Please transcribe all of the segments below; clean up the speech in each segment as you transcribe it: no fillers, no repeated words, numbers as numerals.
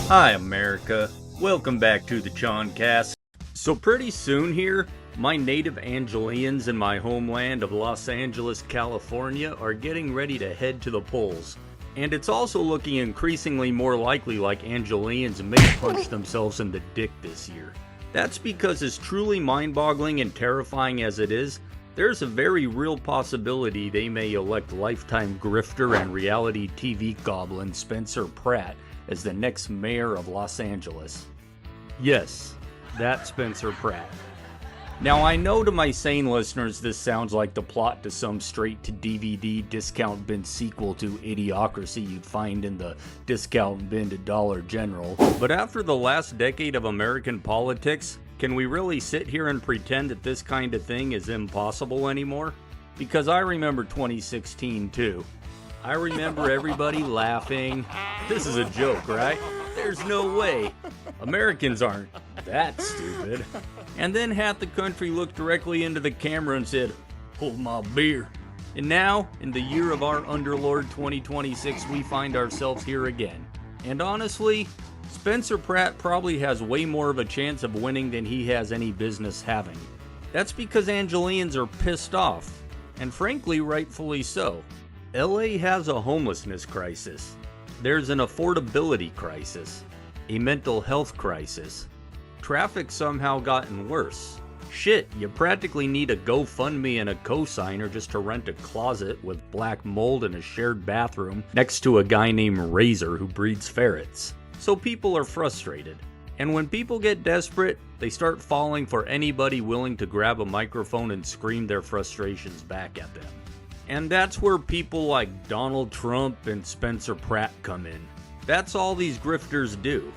Hi America, welcome back to the Chon cast. So pretty soon here, my native Angelians in my homeland of Los Angeles, California are getting ready to head to the polls. And it's also looking increasingly more likely like Angelians may punch themselves in the dick this year. That's because as truly mind-boggling and terrifying as it is, there's a very real possibility they may elect lifetime grifter and reality TV goblin Spencer Pratt as the next mayor of Los Angeles. Yes, that's Spencer Pratt. Now I know to my sane listeners this sounds like the plot to some straight-to-DVD discount bin sequel to Idiocracy you'd find in the discount bin to Dollar General, but after the last decade of American politics, can we really sit here and pretend that this kind of thing is impossible anymore? Because I remember 2016 too. I remember everybody laughing. This is a joke, right? There's no way. Americans aren't that stupid. And then half the country looked directly into the camera and said, "Hold my beer." And now, in the year of our underlord 2026, we find ourselves here again. And honestly, Spencer Pratt probably has way more of a chance of winning than he has any business having. That's because Angelians are pissed off, and frankly, rightfully so. LA has a homelessness crisis. There's an affordability crisis, a mental health crisis. Traffic's somehow gotten worse. Shit, you practically need a GoFundMe and a cosigner just to rent a closet with black mold and a shared bathroom next to a guy named Razor who breeds ferrets. So people are frustrated. And when people get desperate, they start falling for anybody willing to grab a microphone and scream their frustrations back at them. And that's where people like Donald Trump and Spencer Pratt come in. That's all these grifters do.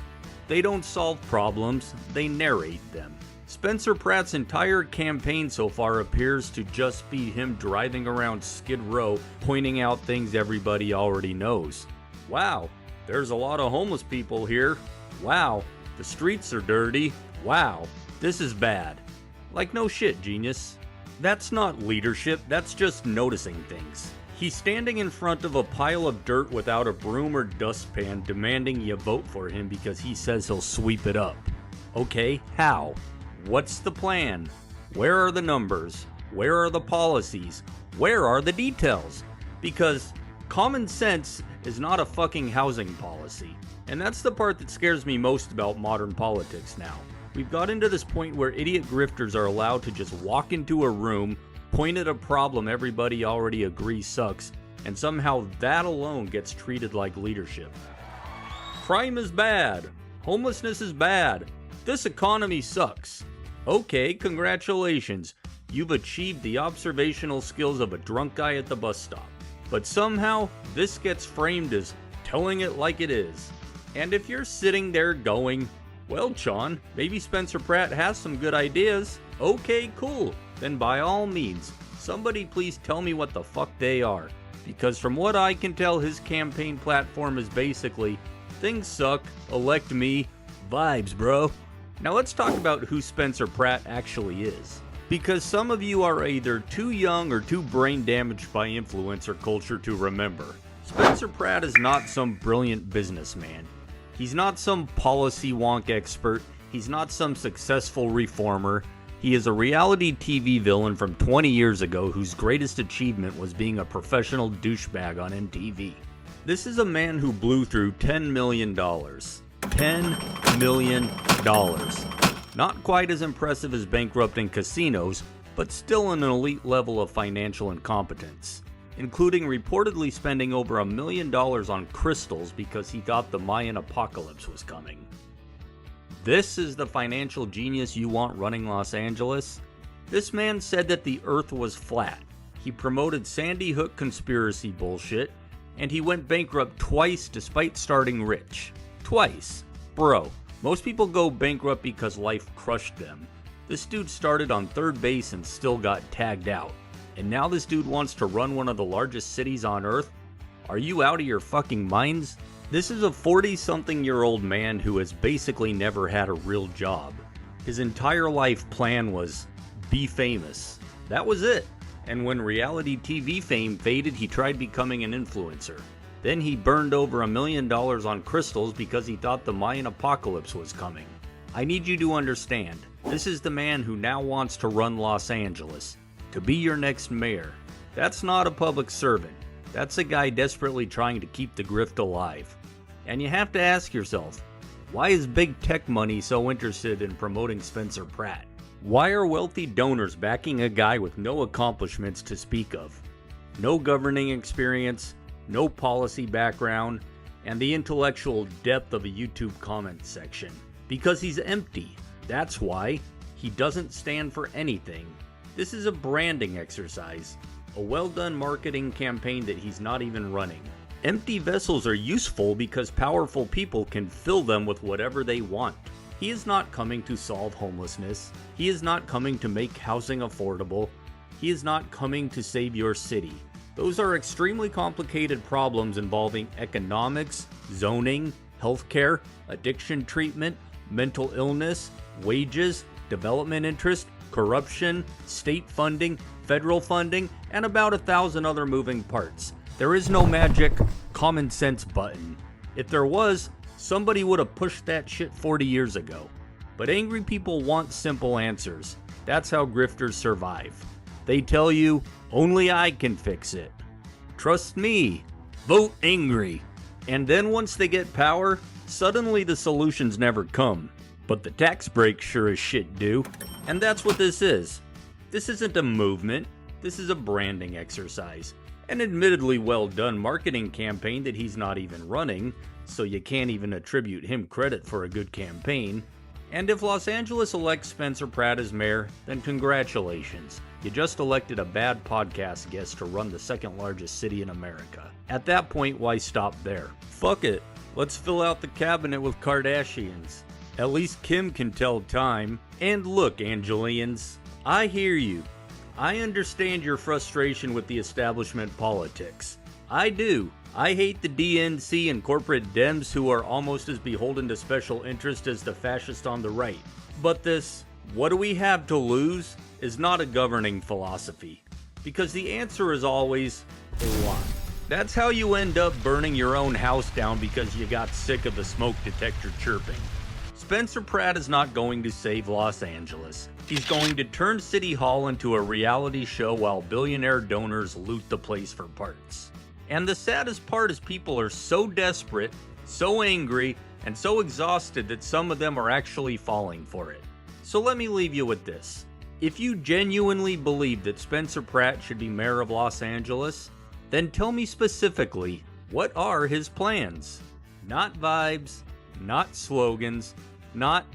They don't solve problems, they narrate them. Spencer Pratt's entire campaign so far appears to just be him driving around Skid Row pointing out things everybody already knows. Wow, there's a lot of homeless people here. Wow, the streets are dirty. Wow, this is bad. Like no shit, genius. That's not leadership, that's just noticing things. He's standing in front of a pile of dirt without a broom or dustpan demanding you vote for him because he says he'll sweep it up. Okay, how? What's the plan? Where are the numbers? Where are the policies? Where are the details? Because common sense is not a fucking housing policy. And that's the part that scares me most about modern politics now. We've got into this point where idiot grifters are allowed to just walk into a room, point at a problem everybody already agrees sucks, and somehow that alone gets treated like leadership. Crime is bad. Homelessness is bad. This economy sucks. Okay, congratulations. You've achieved the observational skills of a drunk guy at the bus stop. But somehow, this gets framed as telling it like it is. And if you're sitting there going, "Well, Chon, maybe Spencer Pratt has some good ideas." Okay, cool. Then by all means, somebody please tell me what the fuck they are. Because from what I can tell, his campaign platform is basically, "Things suck, elect me, vibes, bro." Now let's talk about who Spencer Pratt actually is. Because some of you are either too young or too brain damaged by influencer culture to remember. Spencer Pratt is not some brilliant businessman. He's not some policy wonk expert. He's not some successful reformer. He is a reality TV villain from 20 years ago whose greatest achievement was being a professional douchebag on MTV. This is a man who blew through $10 million. $10 million. Not quite as impressive as bankrupting casinos, but still an elite level of financial incompetence, including reportedly spending over $1 million on crystals because he thought the Mayan Apocalypse was coming. This is the financial genius you want running Los Angeles? This man said that the earth was flat. He promoted Sandy Hook conspiracy bullshit, and he went bankrupt twice despite starting rich. Twice. Bro, most people go bankrupt because life crushed them. This dude started on third base and still got tagged out. And now this dude wants to run one of the largest cities on earth? Are you out of your fucking minds? This is a 40-something-year-old man who has basically never had a real job. His entire life plan was be famous. That was it. And when reality TV fame faded, he tried becoming an influencer. Then he burned over $1 million on crystals because he thought the Mayan Apocalypse was coming. I need you to understand, this is the man who now wants to run Los Angeles, to be your next mayor. That's not a public servant. That's a guy desperately trying to keep the grift alive. And you have to ask yourself, why is big tech money so interested in promoting Spencer Pratt? Why are wealthy donors backing a guy with no accomplishments to speak of? No governing experience, no policy background, and the intellectual depth of a YouTube comment section. Because he's empty. That's why. He doesn't stand for anything. This is a branding exercise. A well-done marketing campaign that he's not even running. Empty vessels are useful because powerful people can fill them with whatever they want. He is not coming to solve homelessness. He is not coming to make housing affordable. He is not coming to save your city. Those are extremely complicated problems involving economics, zoning, healthcare, addiction treatment, mental illness, wages, development interest, corruption, state funding, federal funding, and about 1,000 other moving parts. There is no magic common sense button. If there was, somebody would have pushed that shit 40 years ago. But angry people want simple answers. That's how grifters survive. They tell you, only I can fix it. Trust me. Vote angry. And then once they get power, suddenly the solutions never come. But the tax breaks sure as shit do. And that's what this is. This isn't a movement. This is a branding exercise. An admittedly well done marketing campaign that he's not even running, so you can't even attribute him credit for a good campaign. And if Los Angeles elects Spencer Pratt as mayor, then congratulations. You just elected a bad podcast guest to run the second largest city in America. At that point, why stop there? Fuck it. Let's fill out the cabinet with Kardashians. At least Kim can tell time. And look, Angelians, I hear you. I understand your frustration with the establishment politics. I do. I hate the DNC and corporate Dems who are almost as beholden to special interest as the fascists on the right. But this, what do we have to lose, is not a governing philosophy. Because the answer is always a lot. That's how you end up burning your own house down because you got sick of the smoke detector chirping. Spencer Pratt is not going to save Los Angeles. He's going to turn City Hall into a reality show while billionaire donors loot the place for parts. And the saddest part is people are so desperate, so angry, and so exhausted that some of them are actually falling for it. So let me leave you with this. If you genuinely believe that Spencer Pratt should be mayor of Los Angeles, then tell me specifically, what are his plans? Not vibes, not slogans, not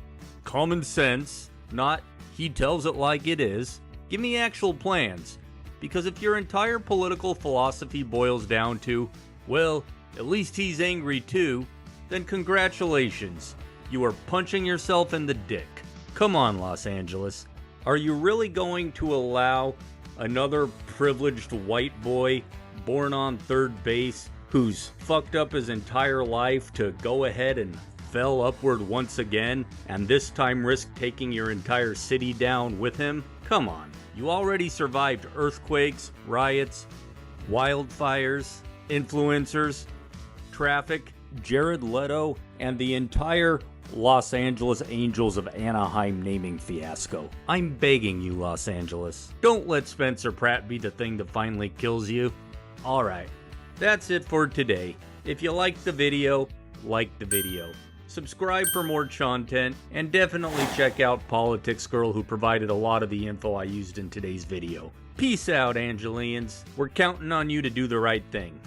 common sense, not he tells it like it is. Give me actual plans. Because if your entire political philosophy boils down to, well, at least he's angry too, then congratulations. You are punching yourself in the dick. Come on, Los Angeles. Are you really going to allow another privileged white boy born on third base who's fucked up his entire life to go ahead and fell upward once again, and this time risk taking your entire city down with him? Come on. You already survived earthquakes, riots, wildfires, influencers, traffic, Jared Leto, and the entire Los Angeles Angels of Anaheim naming fiasco. I'm begging you, Los Angeles. Don't let Spencer Pratt be the thing that finally kills you. Alright, that's it for today. If you liked the video, like the video. Subscribe for more content, and definitely check out Politics Girl, who provided a lot of the info I used in today's video. Peace out, Angelians. We're counting on you to do the right thing.